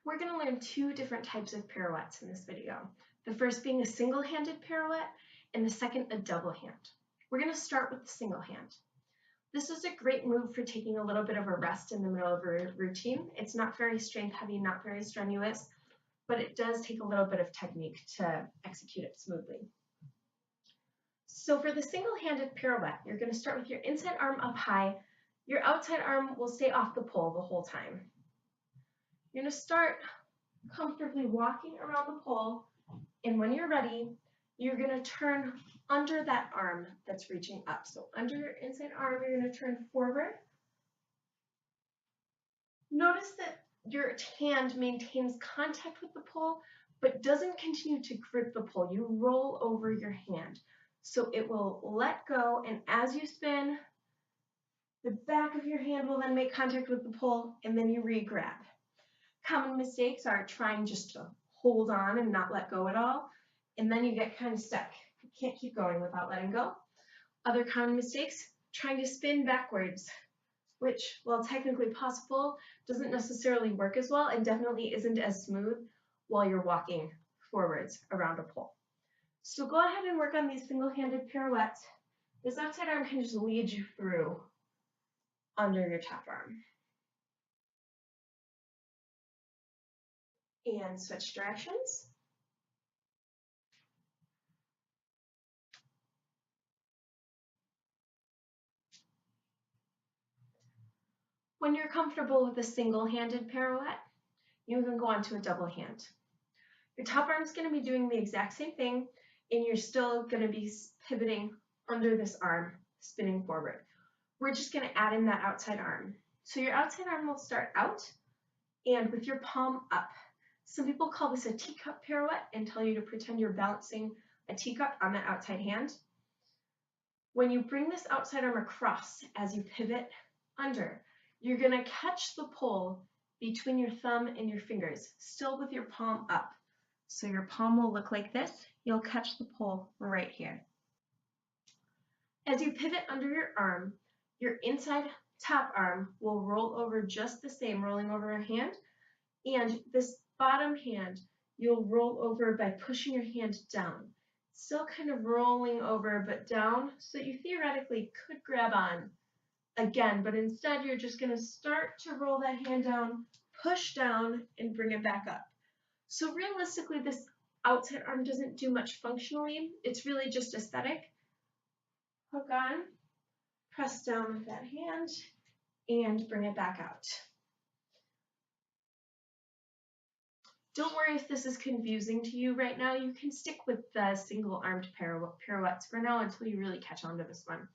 We're going to learn two different types of pirouettes in this video. The first being a single-handed pirouette and the second a double hand. We're going to start with the single hand. This is a great move for taking a little bit of a rest in the middle of a routine. It's not very strength heavy, not very strenuous, but it does take a little bit of technique to execute it smoothly. So for the single-handed pirouette, you're going to start with your inside arm up high. Your outside arm will stay off the pole the whole time. You're going to start comfortably walking around the pole, and when you're ready, you're going to turn under that arm that's reaching up. So under your inside arm, you're going to turn forward. Notice that your hand maintains contact with the pole, but doesn't continue to grip the pole. You roll over your hand. So it will let go, and as you spin, the back of your hand will then make contact with the pole, and then you re-grab. Common mistakes are trying just to hold on and not let go at all, and then you get kind of stuck. You can't keep going without letting go. Other common mistakes, trying to spin backwards, which, while technically possible, doesn't necessarily work as well and definitely isn't as smooth while you're walking forwards around a pole. So go ahead and work on these single-handed pirouettes. This outside arm can just lead you through under your top arm. And switch directions. When you're comfortable with a single-handed pirouette, you can go on to a double hand. Your top arm is going to be doing the exact same thing, and you're still going to be pivoting under this arm, spinning forward. We're just going to add in that outside arm. So your outside arm will start out and with your palm up. Some people call this a teacup pirouette and tell you to pretend you're balancing a teacup on that outside hand. When you bring this outside arm across as you pivot under, you're going to catch the pole between your thumb and your fingers, still with your palm up. So your palm will look like this. You'll catch the pole right here. As you pivot under your arm, your inside top arm will roll over just the same, rolling over your hand. And this bottom hand, you'll roll over by pushing your hand down. Still kind of rolling over, but down, so you theoretically could grab on again, but instead you're just going to start to roll that hand down, push down, and bring it back up. So realistically, this outside arm doesn't do much functionally. It's really just aesthetic. Hook on, press down with that hand, and bring it back out. Don't worry if this is confusing to you right now. You can stick with the single-armed pirouettes for now until you really catch on to this one.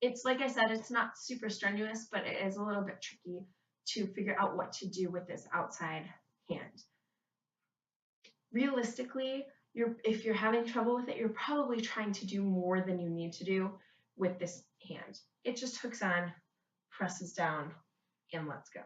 It's, like I said, it's not super strenuous, but it is a little bit tricky to figure out what to do with this outside hand. Realistically, if you're having trouble with it, you're probably trying to do more than you need to do with this hand. It just hooks on, presses down, and lets go.